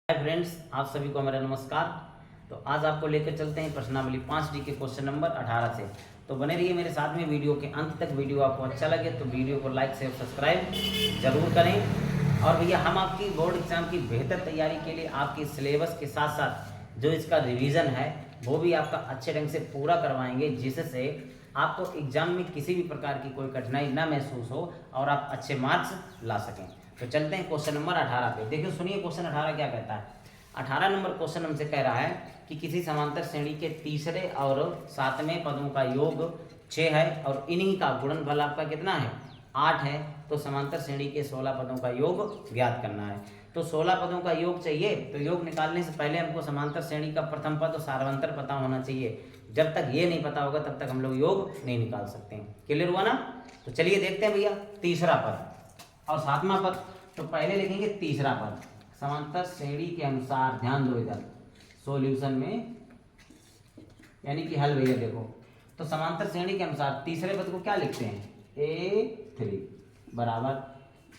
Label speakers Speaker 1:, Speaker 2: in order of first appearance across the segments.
Speaker 1: Hi friends, आप सभी को मेरा नमस्कार। तो आज आपको लेकर चलते हैं प्रश्नावली 5D के क्वेश्चन नंबर 18 से। तो बने रहिए मेरे साथ में वीडियो के अंत तक। वीडियो आपको अच्छा लगे तो वीडियो को लाइक शेयर सब्सक्राइब जरूर करें। और भैया हम आपकी बोर्ड एग्जाम की बेहतर तैयारी के लिए आपके सिलेबस के साथ साथ जो इसका रिवीजन है वो भी आपका अच्छे ढंग से पूरा करवाएंगे, जिससे आपको एग्जाम में किसी भी प्रकार की कोई कठिनाई ना महसूस हो और आप अच्छे मार्क्स ला सकें। तो चलते हैं क्वेश्चन नंबर 18 पे। देखिए सुनिए क्वेश्चन 18 क्या कहता है। 18 नंबर क्वेश्चन हमसे कह रहा है कि किसी समांतर श्रेणी के तीसरे और सातवें पदों का योग 6 है और इन्हीं का गुणनफल आपका कितना है, 8 है। तो समांतर श्रेणी के 16 पदों का योग ज्ञात करना है। तो 16 पदों का योग चाहिए, तो योग निकालने से पहले हमको समांतर श्रेणी का प्रथम पद और सार्वंतर पता होना चाहिए। जब तक ये नहीं पता होगा तब तक हम लोग योग नहीं निकाल सकते हैं। क्लियर हुआ ना? तो चलिए देखते हैं भैया तीसरा पद और सातवां पद। तो पहले लिखेंगे तीसरा पद समांतर श्रेणी के अनुसार। ध्यान दो इधर सॉल्यूशन में, यानी कि हल भैया देखो। तो समांतर श्रेणी के अनुसार तीसरे पद को क्या लिखते हैं, A3 बराबर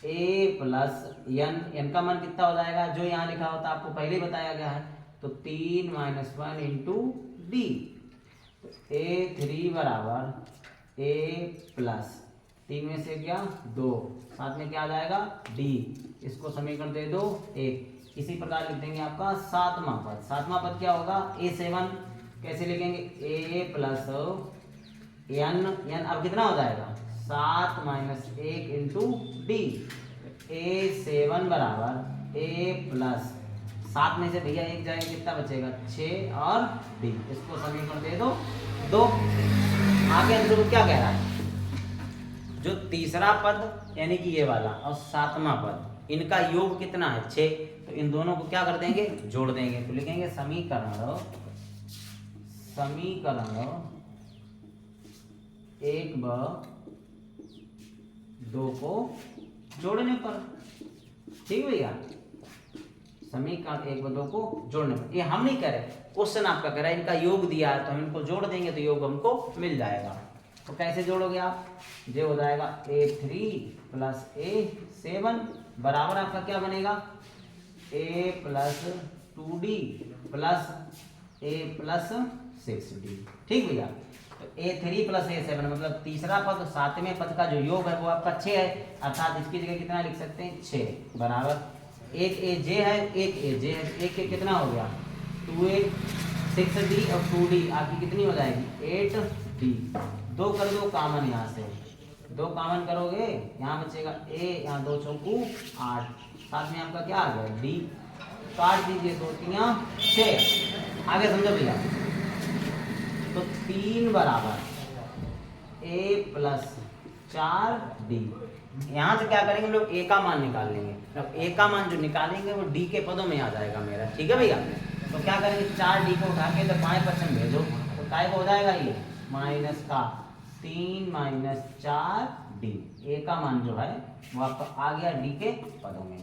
Speaker 1: A प्लस एन। एन का मान कितना हो जाएगा, जो यहाँ लिखा होता आपको पहले बताया गया है। तो 3 - 1 इंटू डी। तो A3 बराबर A प्लस 3 में से क्या 2, साथ में क्या आ जाएगा डी। इसको समीकरण दे दो 1। इसी प्रकार लिख देंगे आपका सातवां पद। सातवां पद क्या होगा, A7। कैसे लिखेंगे, A प्लस एन। एन अब कितना हो जाएगा 7 - 1 इंटू डी। A7 बराबर A प्लस 7 में से भैया 1 जाएगा, कितना बचेगा 6 और डी। इसको समीकरण दे दो 2। आगे हम क्या कह रहा है, जो तीसरा पद यानी कि ये वाला और सातवां पद, इनका योग कितना है 6। तो इन दोनों को क्या कर देंगे, जोड़ देंगे। तो लिखेंगे समीकरण 1 व 2 को जोड़ने पर। ठीक भैया, समीकरण 1 व 2 को जोड़ने पर। ये हम नहीं कह रहे, क्वेश्चन आपका कह रहा है इनका योग दिया है, तो हम इनको जोड़ देंगे तो योग हमको मिल जाएगा। तो कैसे जोड़ोगे आप, ये हो जाएगा A3 प्लस A7 बराबर आपका क्या बनेगा A plus 2D plus A plus 6D। ठीक भैया, तो A3 प्लस A7 मतलब तीसरा पद और सातवें पद का जो योग है वो आपका 6 है, अर्थात इसकी जगह कितना लिख सकते हैं 6 बराबर एक AJ है, एक AJ है। एक कितना हो गया 2A 6D और 2D आपकी कितनी हो जाएगी 8D। 2 कर दो कामन, यहाँ से 2 कामन करोगे, यहाँ बचेगा A, यहाँ 2 चौकू 8, साथ में आपका क्या आ गया D। काट दीजिए 2 3 6। आगे समझो भैया, तो 3 बराबर A प्लस 4D। यहाँ से क्या करेंगे हम लोग A का मान निकाल लेंगे। तो A का मान जो निकालेंगे वो D के पदों में आ जाएगा मेरा। ठीक है भैया, तो क्या करेंगे 4D को उठा के इधर बाएं पक्ष में भेजो। तो काय को हो जाएगा ये माइनस का 3 - 4D। A का मान जो है वो आपका आ गया D के पदों में।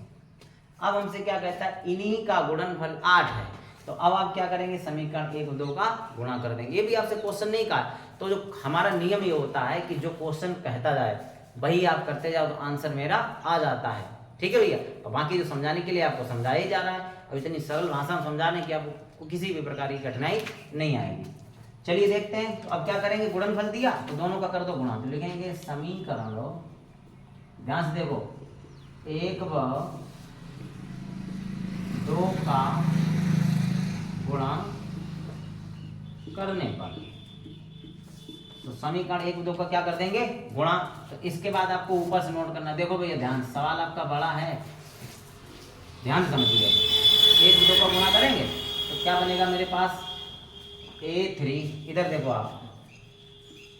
Speaker 1: अब हमसे क्या कहता है, इन्हीं का गुणनफल 8 है। तो अब आप क्या करेंगे, समीकरण 1 व 2 का गुणा कर देंगे। ये भी आपसे क्वेश्चन नहीं कहा, तो जो हमारा नियम ये होता है कि जो क्वेश्चन कहता जाए वही आप करते जाओ तो आंसर मेरा आ जाता है। ठीक है भैया, तो बाकी जो समझाने के लिए आपको समझाया ही जा रहा है, और इतनी सरल भाषा में समझाने की आपको किसी भी प्रकार की कठिनाई नहीं आएगी। चलिए देखते हैं। तो अब क्या करेंगे, गुणनफल दिया तो दोनों का कर दो गुणा। तो लिखेंगे समीकरण, ध्यान से देखो, 1 व 2 का गुणा करने पर। तो समीकरण 1 व 2 का क्या कर देंगे गुणा। तो इसके बाद आपको ऊपर से नोट करना। देखो भैया ध्यान, सवाल आपका बड़ा है, ध्यान समझिए। 1 व 2 का गुणा करेंगे तो क्या बनेगा मेरे पास A3। इधर देखो आप,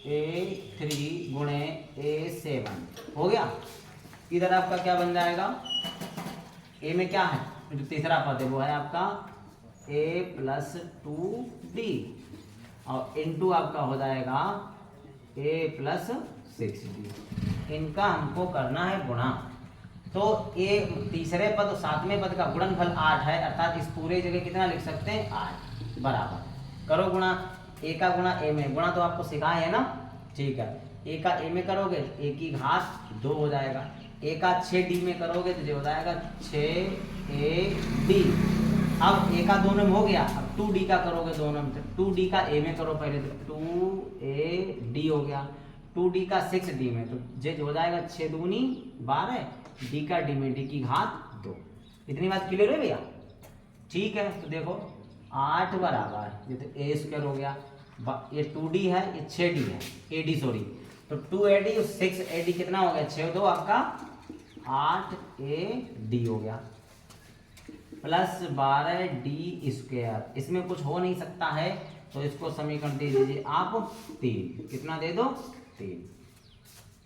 Speaker 1: A3 गुणे A7 हो गया। इधर आपका क्या बन जाएगा, A में क्या है, जो तीसरा पद है वो है आपका A प्लस 2D और इनटू आपका हो जाएगा A प्लस 6D। इनका हमको करना है गुणा। तो ये तीसरे पद और सातवें पद का गुणनफल 8 है, अर्थात इस पूरे जगह कितना लिख सकते हैं 8 बराबर। करो गुणा, A का गुणा A में, गुणा तो आपको सिखाए है ना। ठीक है, A का A में करोगे A की घात 2 हो जाएगा। A का 6D में करोगे तो जो हो जाएगा 6AD अब ए का दोनों में हो गया, अब 2d का करोगे दोनों में, तो 2d का a में करो पहले, तो 2ad हो गया, 2d का 6d में, तो जे हो जाएगा 6 दूनी 12, d का d में d की घात 2। इतनी बात क्लियर है भैया? ठीक है, तो देखो 8 बराबर ये तो a स्क्वायर हो गया, ये 2d है, ये 6d है, ad सॉरी, तो 2ad और 6ad कितना हो गया, 6 2 आपका 8ad हो गया, प्लस 12d स्क्वायर। इसमें कुछ हो नहीं सकता है, तो इसको समीकरण दे दीजिए आप 3। कितना दे दो? 3।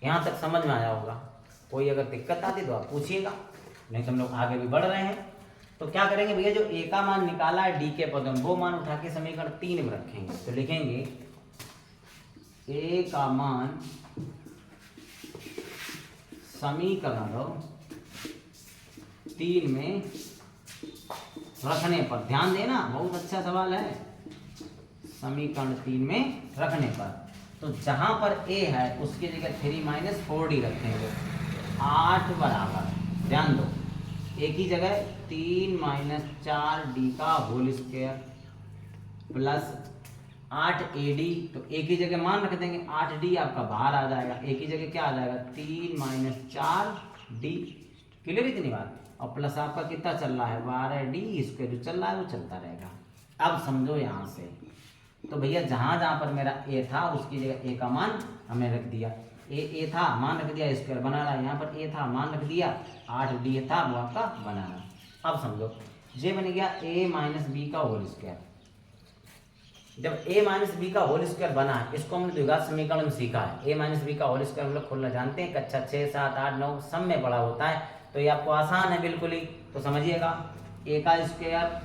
Speaker 1: यहाँ तक समझ में आया होगा। कोई अगर दिक्कत आती तो आप पूछिएगा, नहीं तो हम लोग आगे भी बढ़ रहे हैं। तो क्या करेंगे भैया, जो a का मान निकाला है d के पद में, वो मान उठा के समीकरण 3 में रखेंगे। तो लिखेंगे a का मान समीकरण 3 में रखने पर, ध्यान देना बहुत अच्छा सवाल है, समीकरण 3 में रखने पर, तो जहां पर a है उसकी जगह 3 - 4d रखेंगे। 8 बराबर, ध्यान दो, a की जगह 3 - 4d का होल स्क्वायर प्लस 8ad, तो a की जगह मान रख देंगे, 8d आपका बाहर आ जाएगा, a की जगह क्या आ जाएगा 3 - 4d। क्लियर इतनी बात? और प्लस आपका कितना चल रहा है 12d स्क्वायर, जो चल रहा है वो चलता रहेगा। अब समझो यहाँ से, तो भैया जहाँ जहाँ पर मेरा a था उसकी जगह a का मान हमने रख दिया, a था मान रख दिया, स्क्वायर बना रहा, यहाँ पर a था मान रख दिया, 8d था वो आपका बना रहा। अब समझो ये बन गया a - b का होल स्क्वायर। जब a - b का होल स्क्वायर बना, इसको हमने द्विघात समीकरण में सीखा है। a - b का होल स्क्वायर हम लोग खोलना जानते हैं, कक्षा 6 7 8 9 सब में बड़ा होता है, तो ये आपको आसान है बिल्कुल ही। तो समझिएगा, a का स्क्वायर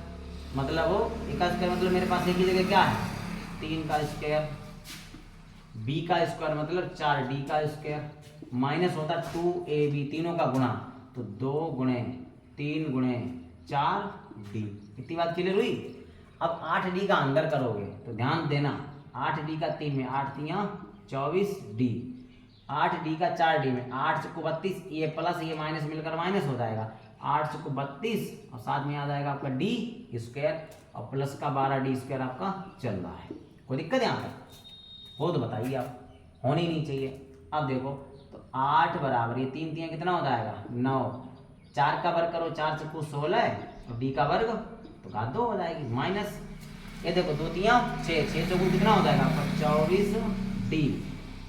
Speaker 1: मतलब वो, a का स्क्वायर मतलब मेरे पास a की जगह क्या है 3 का स्क्वायर, b का स्क्वायर मतलब 4d का स्क्वायर, माइनस होता 2ab, तीनों का गुणा, तो 2 × 3 × 4d। इतनी बात क्लियर हुई? अब 8d का अंदर करोगे तो ध्यान देना, 8d का 3 में 8 3 24d, 8d का 4d में 8 × 32, ये प्लस ये माइनस मिलकर माइनस हो जाएगा, 8 × 32 और साथ में आ जाएगा आपका d स्क्वायर और प्लस का 12d स्क्वायर आपका चल रहा है। कोई दिक्कत यहाँ पर हो तो बताइए आप, होनी नहीं चाहिए। अब देखो, तो 8 बराबर ये 3 3 कितना हो जाएगा 9, 4 का वर्ग करो, 4 × 4 16 और d का वर्ग तो घात 2 हो जाएगी, माइनस ये देखो 2 3 6, 6 चौगुन कितना हो जाएगा आपका 24d,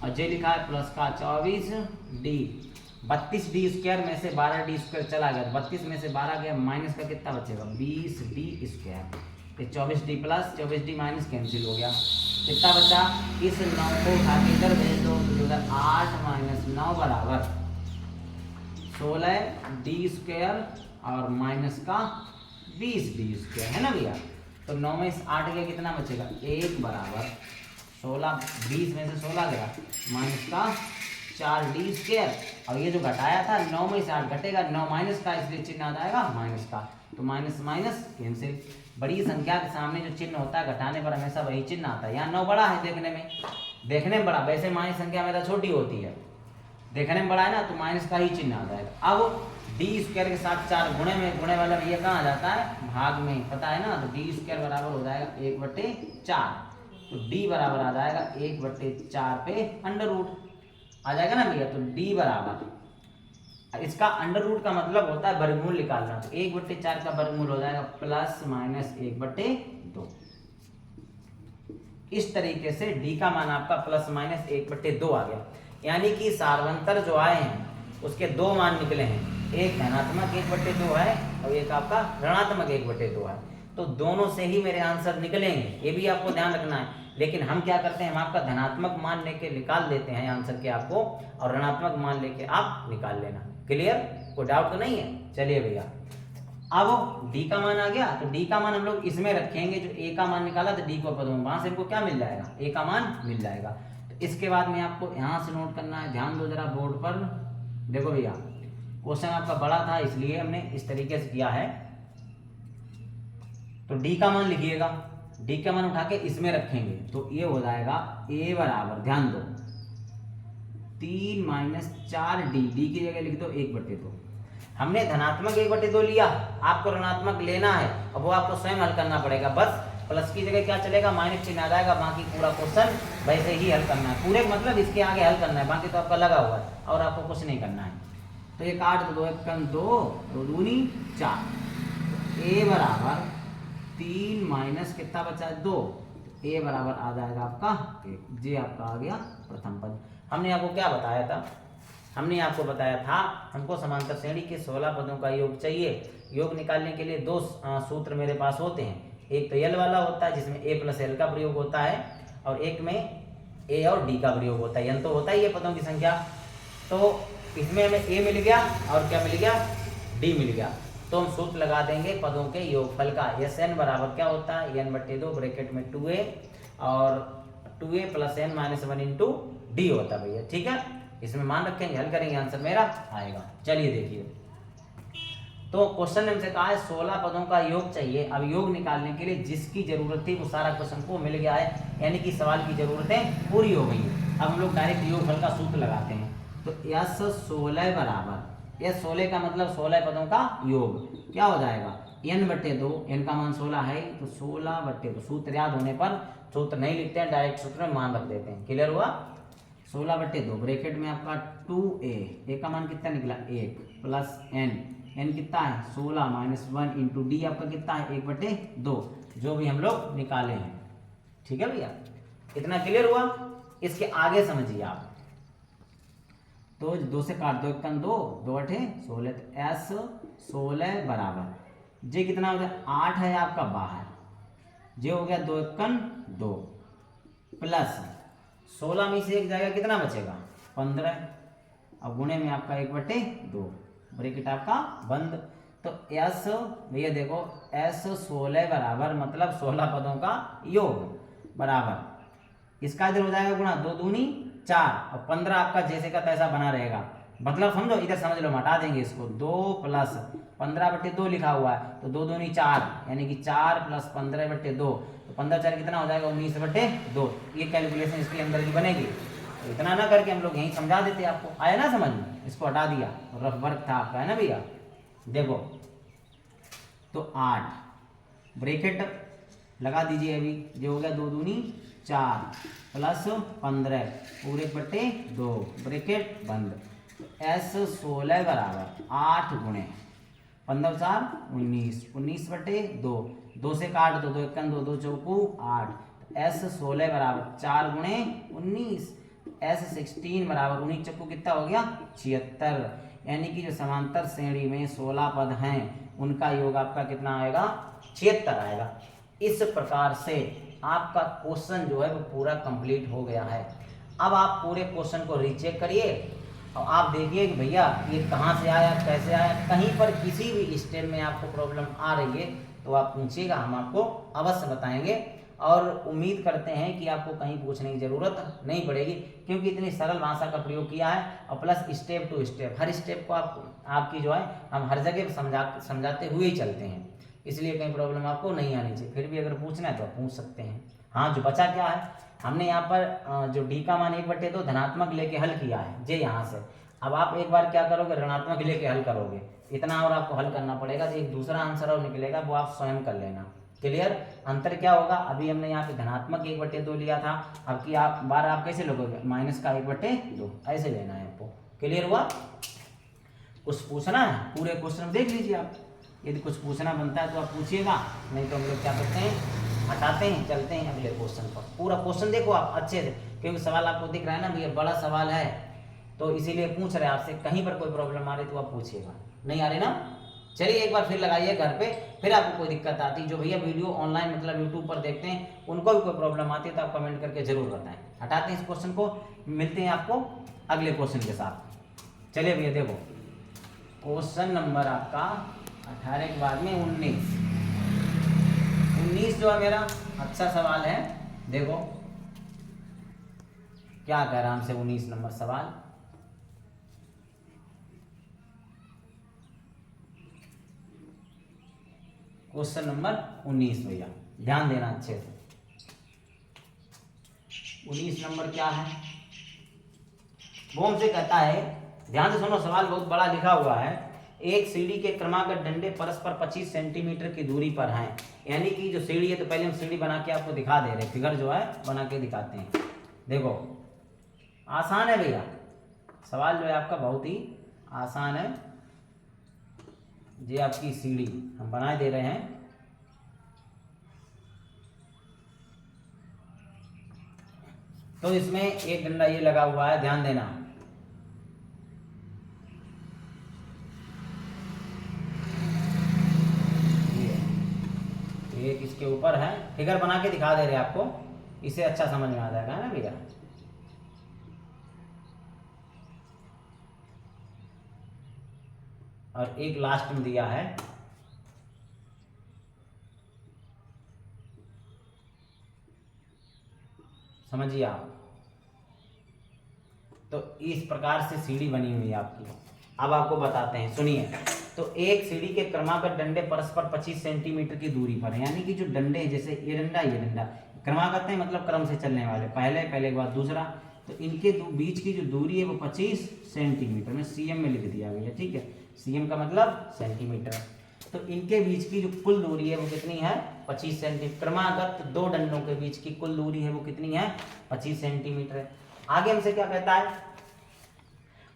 Speaker 1: और जे लिखा है प्लस का 24d, 32d स्क्वायर में से 12d स्क्वायर चला गया, 32 में से 12 गया, माइनस का कितना बचेगा 20d स्क्वायर, तो 24d plus 24d minus cancel हो गया, कितना बचा, इस 9 को उठा के इधर भेज दो, तो उधर 8 - 9 बराबर 16d स्क्वायर और माइनस का 20d स्क्वायर, है ना भैया? तो 9 में 8 गया, कितना बचेगा 1 बराबर 16, 20 में से 16 गया माइनस का 4d स्क्वायर, और ये जो घटाया था 9 में से 8 घटेगा, 9 माइनस का, इसलिए चिन्ह आ जाएगा माइनस का, तो माइनस माइनस कैंसिल। बड़ी संख्या के सामने जो चिन्ह होता है घटाने पर हमेशा वही चिन्ह आता है। यहाँ 9 बड़ा है देखने में बड़ा, वैसे माइनस संख्या मेरा छोटी होती है, देखने में बड़ा है ना, तो माइनस का ही चिन्ह आ जाएगा। अब d स्क्वायर के साथ 4 गुणे वाला भैया कहाँ आ जाता है भाग में, पता है ना, तो d स्क्वायर बराबर हो जाएगा 1/4, तो d बराबर आ जाएगा 1/4 पे अंडर रूट आ जाएगा ना भैया, तो d बराबर, इसका अंडर रूट का मतलब होता है वर्गमूल निकालना, तो 1/4 का वर्गमूल हो जाएगा प्लस माइनस 1/2। इस तरीके से d का मान आपका प्लस माइनस 1/2 आ गया, यानी कि सार्वंतर जो आए हैं उसके 2 मान निकले हैं, एक धनात्मक 1/2 है और एक आपका ऋणात्मक 1/2 है, तो दोनों से ही मेरे आंसर निकलेंगे, ये भी आपको ध्यान रखना है। लेकिन हम क्या करते हैं, हम आपका धनात्मक मान लेके निकाल देते हैं आंसर के आपको, और ऋणात्मक मान लेके आप निकाल लेना। क्लियर? कोई डाउट तो नहीं है? चलिए भैया, अब d का मान आ गया, तो d का मान हम लोग इसमें रखेंगे, जो a का मान निकाला तो d को पद में, वहां से हमको क्या मिल जाएगा a का मान मिल जाएगा। तो इसके बाद में आपको यहाँ से नोट करना है, ध्यान दो जरा बोर्ड पर, देखो भैया क्वेश्चन आपका बड़ा था इसलिए हमने इस तरीके से किया है। तो d का मान लिखिएगा, d का मान उठा के इसमें रखेंगे, तो ये हो जाएगा a बराबर, ध्यान दो 3 - 4d, d की जगह लिख दो 1/2, हमने धनात्मक 1/2 लिया, आपको ऋणात्मक लेना है, अब वो आपको स्वयं हल करना पड़ेगा। बस प्लस की जगह क्या चलेगा, माइनस चिन्ह आ जाएगा, बाकी पूरा क्वेश्चन वैसे ही हल करना है। पूरे मतलब इसके आगे हल करना है, बाकी तो आपका लगा हुआ है और आपको कुछ नहीं करना है। तो ये काट दो, 1 कम 2, 2 दूनी 4, ए बराबर 3 माइनस कितना बचा है 2, ए बराबर आ जाएगा आपका 1। जे आपका आ गया प्रथम पद। हमने आपको क्या बताया था, हमने आपको बताया था हमको समांतर श्रेणी के 16 पदों का योग चाहिए। योग निकालने के लिए दो सूत्र मेरे पास होते हैं, एक तो एल वाला होता है जिसमें ए प्लस एल का प्रयोग होता है, और एक में ए और डी का प्रयोग होता है। एन तो होता ही है पदों की संख्या, तो इसमें हमें ए मिल गया और क्या मिल गया, डी मिल गया। तो हम सूत्र लगा देंगे पदों के योगफल का। एस एन बराबर क्या होता है, n/2 ब्रैकेट में 2a और 2a plus n minus 1 into D होता है भैया, ठीक है। इसमें मान रखेंगे, हल करेंगे, आंसर मेरा आएगा। चलिए देखिए, तो क्वेश्चन हमसे कहा है 16 पदों का योग चाहिए। अब योग निकालने के लिए जिसकी जरूरत थी वो सारा क्वेश्चन को मिल गया है, यानी कि सवाल की जरूरतें पूरी हो गई है। अब हम लोग डायरेक्ट योगफल का सूत्र लगाते हैं। तो यस 16 बराबर, यस 16 का मतलब 16 पदों का योग क्या हो जाएगा, n/2, n का मान 16 है तो 16/2। सूत्र याद होने पर सूत्र नहीं लिखते हैं, डायरेक्ट सूत्र में मान रख देते हैं। क्लियर हुआ, 16/2 ब्रैकेट में आपका 2a, ए का मान कितना निकला 1 प्लस n कितना है 16 माइनस 1 इंटू डी आपका कितना है 1/2, जो भी हम लोग निकाले हैं। ठीक है भैया, इतना क्लियर हुआ। इसके आगे समझिए आप, तो 2 से काट दो, 1 2, 2/16, तो एस 16 बराबर जे कितना हो गया 8 है आपका बाहर, जे हो गया 2 1 2 प्लस 16 में से एक जाएगा कितना बचेगा 15, अब गुणे में आपका 1/2 ब्रैकेट आपका बंद। तो एस भैया देखो एस 16 बराबर मतलब 16 पदों का योग बराबर, इसका इधर हो जाएगा गुणा, 2 दूनी 4 और 15 आपका जैसे का तैसा बना रहेगा। मतलब समझो, इधर समझ लो, हटा देंगे इसको, 2 प्लस 15/2 लिखा हुआ है तो 2 दूनी 4 यानी कि 4 प्लस 15/2, तो 15 4 कितना हो जाएगा 19/2। ये कैलकुलेशन इसके अंदर की बनेगी। तो इतना ना करके हम लोग यहीं समझा देते, आपको आया ना समझ में, इसको हटा दिया, रफ वर्क था आपका, है ना भैया। देखो तो 8 ब्रैकेट लगा दीजिए, अभी जो हो गया 2 दूनी 4 प्लस 15 पूरे 1/2 ब्रैकेट बंद। तो एस 16 बराबर 8 गुणे 15 4 19, 19/2, 2 से काट दो, 2 1 2, 2 चौकू 8, एस 16 बराबर 4 गुणे 19, एस 16 बराबर 19 चक्कू कितना हो गया 76, यानी कि जो समांतर श्रेणी में 16 पद हैं उनका योग आपका कितना आएगा 76 आएगा। इस प्रकार से आपका क्वेश्चन जो है वो पूरा कंप्लीट हो गया है। अब आप पूरे क्वेश्चन को रीचेक करिए और आप देखिए कि भैया ये कहाँ से आया, कैसे आया। कहीं पर किसी भी स्टेप में आपको प्रॉब्लम आ रही है तो आप पूछिएगा, हम आपको अवश्य बताएंगे। और उम्मीद करते हैं कि आपको कहीं पूछने की ज़रूरत नहीं पड़ेगी, क्योंकि इतनी सरल भाषा का प्रयोग किया है और प्लस स्टेप टू स्टेप, हर स्टेप को आपकी जो है हम हर जगह समझाते हुए ही चलते हैं, इसलिए कहीं प्रॉब्लम आपको नहीं आनी चाहिए। फिर भी अगर पूछना है तो आप पूछ सकते हैं। हाँ, जो बचा क्या है, हमने यहाँ पर जो डी का मान 1/2 धनात्मक लेके हल किया है जे यहाँ से। अब आप एक बार क्या करोगे, ऋणात्मक लेके हल करोगे, इतना और आपको हल करना पड़ेगा। जो एक दूसरा आंसर और निकलेगा वो आप स्वयं कर लेना। क्लियर, अंतर क्या होगा, अभी हमने यहाँ पे धनात्मक 1/2 लिया था, अब की बार आप कैसे लोगोगे माइनस का 1/2 ऐसे लेना है आपको। क्लियर हुआ, कुछ पूछना है पूरे क्वेश्चन देख लीजिए आप, यदि कुछ पूछना बनता है तो आप पूछिएगा, नहीं तो हम लोग क्या करते हैं हटाते हैं, चलते हैं अगले क्वेश्चन पर। पूरा क्वेश्चन देखो आप अच्छे से, क्योंकि सवाल आपको दिख रहा है ना भैया, बड़ा सवाल है तो इसीलिए पूछ रहे हैं आपसे। कहीं पर कोई प्रॉब्लम आ रही तो आप पूछिएगा, नहीं आ रही ना, चलिए एक बार फिर लगाइए घर पे। फिर आपको कोई दिक्कत आती, जो भैया वीडियो ऑनलाइन मतलब यूट्यूब पर देखते हैं उनको भी कोई प्रॉब्लम आती है तो आप कमेंट करके जरूर बताएं। हटाते हैं इस क्वेश्चन को, मिलते हैं आपको अगले क्वेश्चन के साथ। चलिए भैया देखो, क्वेश्चन नंबर आपका 18 के बाद में 19 जो है मेरा अच्छा सवाल है। देखो क्या कह रहा है हमसे 19 नंबर सवाल, क्वेश्चन नंबर 19 भैया ध्यान देना अच्छे से। 19 नंबर क्या है, वो हमसे कहता है, ध्यान से सुनो, सवाल बहुत बड़ा लिखा हुआ है, एक सीढ़ी के क्रमागत डंडे परस्पर 25 सेंटीमीटर की दूरी पर हैं। यानी कि जो सीढ़ी है, तो पहले हम सीढ़ी बना के आपको दिखा दे रहे हैं, फिगर जो है बना के दिखाते हैं। देखो आसान है भैया, सवाल जो है आपका बहुत ही आसान है। ये आपकी सीढ़ी हम बना दे रहे हैं। तो इसमें एक डंडा ये लगा हुआ है, ध्यान देना। ये एक इसके ऊपर है, फिगर बना के दिखा दे रहे हैं आपको, इसे अच्छा समझ में आ जाएगा ना भैया। और एक लास्ट में दिया है, समझिए आप। तो इस प्रकार से सीढ़ी बनी हुई है आपकी। अब आपको बताते हैं, सुनिए। तो एक सीढ़ी के क्रमागत डंडे परस्पर 25 सेंटीमीटर की दूरी पर है। यानी कि जो डंडे हैं, जैसे ये डंडा क्रमागत है, मतलब क्रम से चलने वाले, पहले के बाद दूसरा, तो इनके बीच की जो दूरी है वो 25 सेंटीमीटर में सीएम में लिख दिया गया, ठीक है। सीएम का मतलब सेंटीमीटर। तो इनके बीच की जो कुल दूरी है वो कितनी है, 25 सेंटीमीटर। क्रमागत दो डंडों के बीच की कुल दूरी है वो कितनी है, 25 सेंटीमीटर है। आगे हमसे क्या कहता है,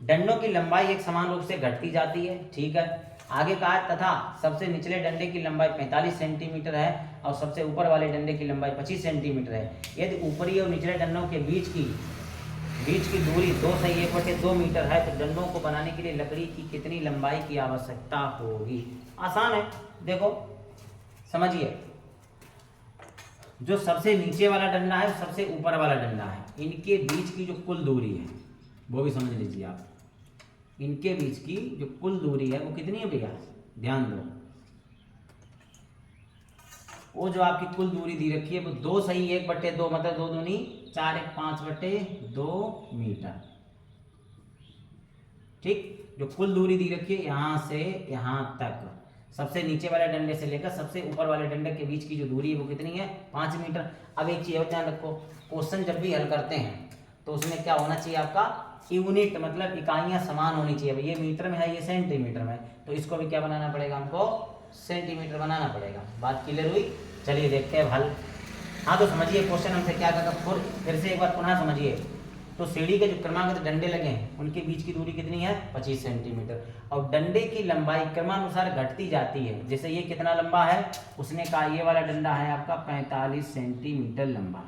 Speaker 1: डंडों की लंबाई एक समान रूप से घटती जाती है, ठीक है। आगे कहा है तथा सबसे निचले डंडे की लंबाई 45 सेंटीमीटर है और सबसे ऊपर वाले डंडे की लंबाई 25 सेंटीमीटर है। यदि ऊपरी और निचले डंडों के बीच की दूरी 2 से 1/2 मीटर है, तो डंडों को बनाने के लिए लकड़ी की कितनी लंबाई की आवश्यकता होगी। आसान है, देखो समझिए। जो सबसे नीचे वाला डंडा है, सबसे ऊपर वाला डंडा है, इनके बीच की जो कुल दूरी है वो भी समझ लीजिए आप। इनके बीच की जो कुल दूरी है वो कितनी है भैया, ध्यान दो। वो जो आपकी कुल दूरी दी रखी है वो 2 सही 1/2, मतलब 2 दूनी 4 1 5/2 मीटर, ठीक। जो कुल दूरी दी रखी है यहाँ से यहाँ तक, सबसे नीचे वाले डंडे से लेकर सबसे ऊपर वाले डंडे के बीच की जो दूरी है वो कितनी है, 5 मीटर। अब एक चीज और ध्यान रखो, क्वेश्चन जब भी हल करते हैं तो उसमें क्या होना चाहिए आपका, यूनिट, मतलब इकाइयां समान होनी चाहिए। अब ये मीटर में है, ये सेंटीमीटर में, तो इसको भी क्या बनाना पड़ेगा हमको, सेंटीमीटर बनाना पड़ेगा। बात क्लियर हुई। चलिए देखते हैं हल। हाँ तो समझिए क्वेश्चन हमसे क्या कहता है, फिर से एक बार पुनः समझिए। तो सीढ़ी के जो क्रमागत डंडे लगे हैं उनके बीच की दूरी कितनी है, 25 सेंटीमीटर। और डंडे की लंबाई क्रमानुसार घटती जाती है। जैसे ये कितना लंबा है, उसने कहा ये वाला डंडा है आपका 45 सेंटीमीटर लंबा,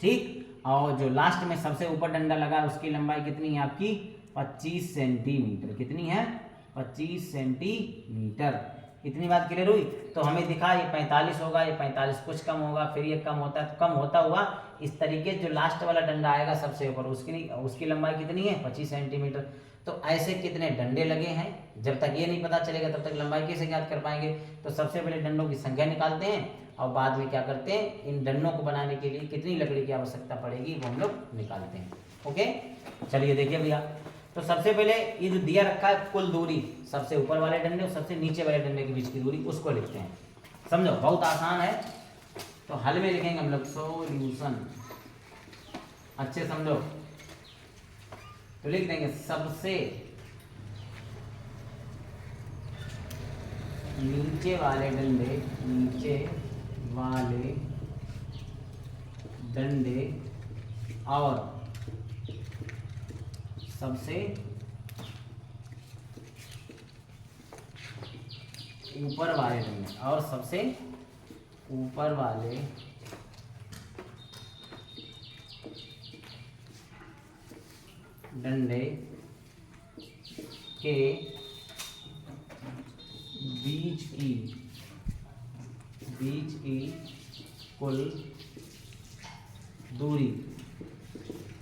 Speaker 1: ठीक। और जो लास्ट में सबसे ऊपर डंडा लगा है उसकी लंबाई कितनी है आपकी, 25 सेंटीमीटर। कितनी है, 25 सेंटीमीटर। इतनी बात क्लियर हुई। तो हमें दिखा ये 45 होगा, ये 45 कुछ कम होगा, फिर ये कम होता है, तो कम होता हुआ इस तरीके जो लास्ट वाला डंडा आएगा सबसे ऊपर, उसकी लंबाई कितनी है, 25 सेंटीमीटर। तो ऐसे कितने डंडे लगे हैं, जब तक ये नहीं पता चलेगा तब तक लंबाई कैसे ज्ञात कर पाएंगे। तो सबसे पहले डंडों की संख्या निकालते हैं और बाद में क्या करते हैं, इन डंडों को बनाने के लिए कितनी लकड़ी की आवश्यकता पड़ेगी वो हम लोग निकालते हैं। ओके, चलिए देखिए भैया। तो सबसे पहले ये जो दिया रखा है कुल दूरी, सबसे ऊपर वाले डंडे और सबसे नीचे वाले डंडे के बीच की दूरी, उसको लिखते हैं। समझो बहुत आसान है। तो हल में लिखेंगे हम लोग सॉल्यूशन, अच्छे समझो। तो लिख देंगे सबसे नीचे वाले डंडे और सबसे ऊपर वाले डंडे और सबसे ऊपर वाले डंडे के बीच की कुल दूरी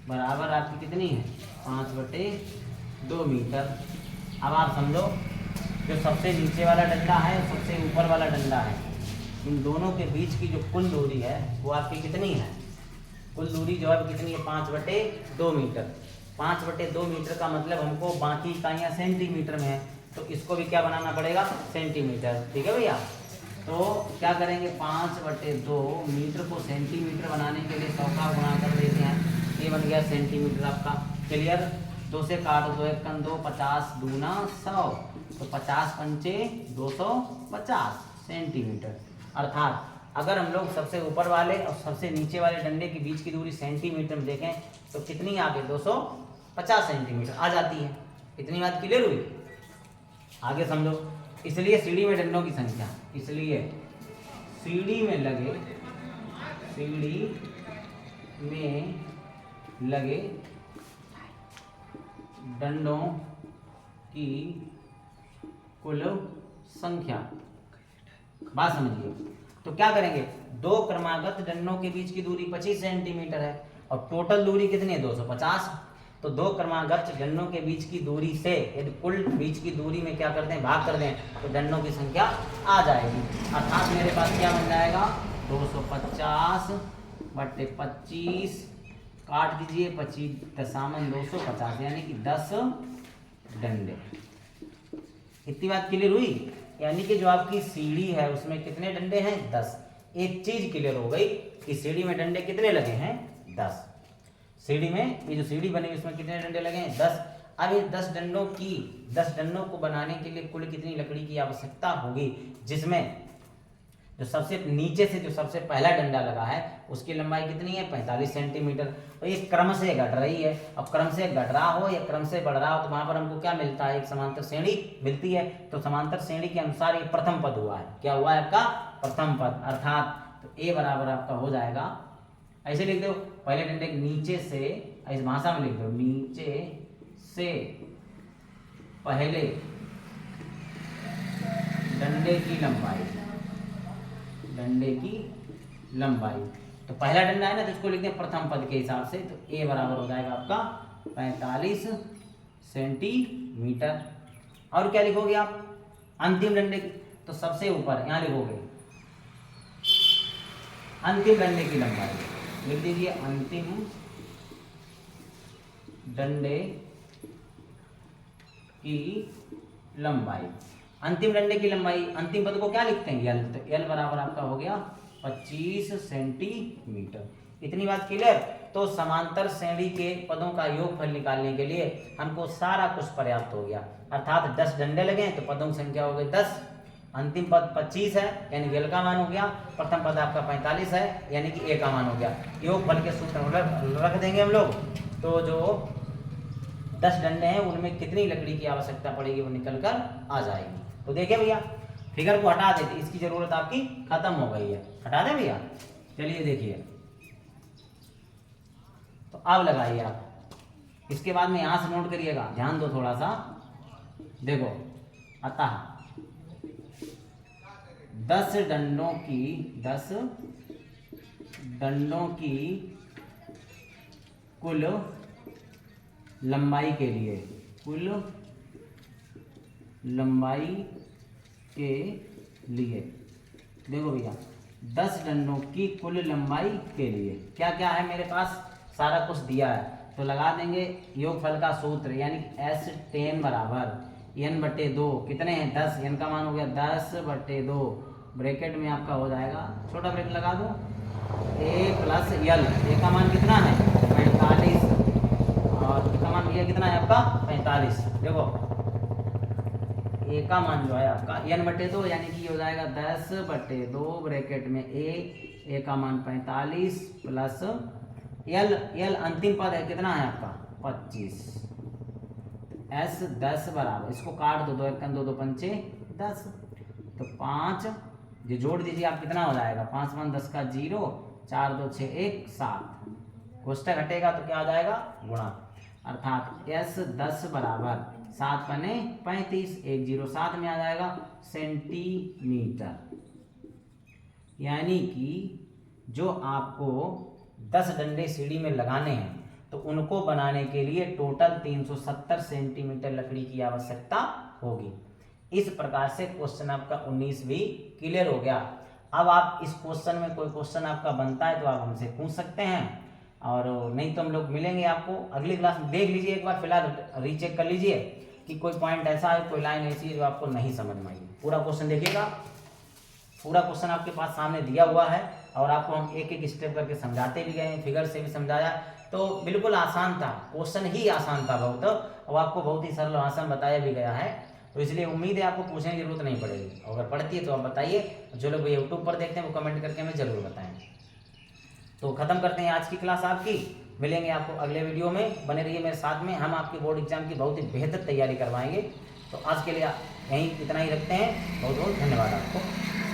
Speaker 1: बराबर आपकी कितनी है, 5/2 मीटर। अब आप समझो जो सबसे नीचे वाला डंडा है सबसे ऊपर वाला डंडा है, इन दोनों के बीच की जो कुल दूरी है वो आपकी कितनी है, कुल दूरी जो है कितनी है, 5/2 मीटर। 5/2 मीटर का मतलब हमको बाकी इकाइयाँ सेंटीमीटर में है, तो इसको भी क्या बनाना पड़ेगा, सेंटीमीटर। ठीक है भैया। तो क्या करेंगे, 5/2 मीटर को सेंटीमीटर बनाने के लिए 100 का गुणा कर देते हैं, ये बन गया सेंटीमीटर आपका। क्लियर। 2 से काटो तो 1 कम 2, 50 दूना 100, तो 50 पंचे 250 सेंटीमीटर। अर्थात अगर हम लोग सबसे ऊपर वाले और सबसे नीचे वाले डंडे के बीच की दूरी सेंटीमीटर में देखें तो कितनी आगे 250 सेंटीमीटर आ जाती है। इतनी बात क्लियर हुई? आगे समझो। इसलिए सीढ़ी में डंडों की संख्या, इसलिए सीढ़ी में लगे डंडों की कुल संख्या। बात समझिए। तो क्या करेंगे, 2 क्रमागत डंडों के बीच की दूरी 25 सेंटीमीटर है और टोटल दूरी कितनी है 250। तो 2 क्रमागत डंडों के बीच की दूरी से यदि कुल बीच की दूरी में क्या करते हैं, भाग कर दें, तो डंडों की संख्या आ जाएगी। अर्थात मेरे पास क्या बन जाएगा, 250 बटे 25, काट दीजिए 25 दशामन 250, यानी कि 10 डंडे। इतनी बात क्लियर हुई? यानी कि जो आपकी सीढ़ी है उसमें कितने डंडे हैं, 10। एक चीज क्लियर हो गई कि सीढ़ी में डंडे कितने लगे हैं, 10। सीढ़ी में ये जो सीढ़ी बनी उसमें कितने डंडे लगे हैं, 10। अब इस 10 डंडों को बनाने के लिए कुल कितनी लकड़ी की आवश्यकता होगी, जिसमें जो सबसे नीचे से जो सबसे पहला डंडा लगा है उसकी लंबाई कितनी है, 45 सेंटीमीटर। तो ये क्रम से घट रही है। अब क्रम से घट रहा हो या क्रम से बढ़ रहा हो तो वहां पर हमको क्या मिलता है, एक समांतर श्रेणी मिलती है। तो समांतर श्रेणी के अनुसार ये प्रथम पद हुआ है। क्या हुआ है आपका, प्रथम पद। अर्थात तो ए बराबर आपका हो जाएगा, ऐसे लिख दो, पहले डंडे के नीचे से, इस भाषा में लिख दो, नीचे से पहले डंडे की लंबाई, तो पहला डंडा है ना, तो इसको लिखते हैं प्रथम पद के हिसाब से। तो ए बराबर हो जाएगा आपका 45 सेंटीमीटर। और क्या लिखोगे आप, अंतिम डंडे की, तो सबसे ऊपर यहां लिखोगे अंतिम डंडे की लंबाई, लिख दीजिए अंतिम डंडे की लंबाई। अंतिम डंडे की लंबाई, अंतिम पद को क्या लिखते हैं, यल। तो यल बराबर आपका हो गया 25 सेंटीमीटर। इतनी बात क्लियर? तो समांतर श्रेणी के पदों का योगफल निकालने के लिए हमको सारा कुछ पर्याप्त हो गया। अर्थात 10 डंडे लगे तो पदों की संख्या हो गई 10, अंतिम पद 25 है यानी यल का मान हो गया, प्रथम पद आपका 45 है यानी कि ए का मान हो गया। योगफल के सूत्र रख देंगे हम लोग, तो जो 10 डंडे हैं उनमें कितनी लकड़ी की आवश्यकता पड़ेगी वो निकल कर आ जाएगी। तो देखिए भैया, फिगर को हटा देते, इसकी जरूरत आपकी खत्म हो गई है, हटा दें भैया। चलिए देखिए, तो अब लगाइए आप, इसके बाद में यहां से नोट करिएगा, ध्यान दो थोड़ा सा। देखो, अतः 10 डंडों की कुल लंबाई के लिए देखो भैया, 10 डंडों की कुल लंबाई के लिए क्या क्या है मेरे पास, सारा कुछ दिया है। तो लगा देंगे योगफल का सूत्र, यानी S10 बराबर n/2, कितने हैं 10, n का मान हो गया 10/2, ब्रैकेट में आपका हो जाएगा, छोटा ब्रैकेट लगा दो, a + l। a का मान कितना है 45 और b का मान भैया कितना है आपका 45। देखो a का मान जो है आपका n/2 यानी कि हो जाएगा 10/2, ब्रैकेट में a का मान 45 प्लस l अंतिम पद है, कितना है आपका 25। S10 बराबर, इसको काट दो, 2 × 2 2 पंचे 10, तो 5 जो जोड़ दीजिए आप, कितना हो जाएगा 5 × 10 का 0, 4 2 6 1 7, कोष्टक हटेगा तो क्या हो जाएगा गुणा। अर्थात S10 बराबर 7 पने 35, 107 में आ जाएगा सेंटीमीटर। यानी कि जो आपको 10 डंडे सीढ़ी में लगाने हैं तो उनको बनाने के लिए टोटल 370 सेंटीमीटर लकड़ी की आवश्यकता होगी। इस प्रकार से क्वेश्चन आपका 19 भी क्लियर हो गया। अब आप इस क्वेश्चन में कोई क्वेश्चन आपका बनता है तो आप हमसे पूछ सकते हैं, और नहीं तो हम लोग मिलेंगे आपको अगली क्लास में। देख लीजिए एक बार, फिलहाल रीचेक कर लीजिए कि कोई पॉइंट ऐसा है, कोई लाइन ऐसी है जो आपको नहीं समझ में आई। पूरा क्वेश्चन देखिएगा, पूरा क्वेश्चन आपके पास सामने दिया हुआ है और आपको हम एक एक स्टेप करके समझाते भी गए हैं, फिगर से भी समझाया तो बिल्कुल आसान था, क्वेश्चन ही आसान था बहुत, और आपको बहुत ही सरल भाषा में बताया भी गया है। तो इसलिए उम्मीद है आपको पूछने की जरूरत नहीं पड़ेगी। अगर पड़ती है तो आप बताइए, जो लोग यूट्यूब पर देखते हैं वो कमेंट करके हमें जरूर बताएं। तो खत्म करते हैं आज की क्लास आपकी, मिलेंगे आपको अगले वीडियो में। बने रहिए मेरे साथ में, हम आपके बोर्ड एग्जाम की बहुत ही बेहतर तैयारी करवाएंगे। तो आज के लिए यहीं इतना ही रखते हैं। बहुत बहुत धन्यवाद आपको।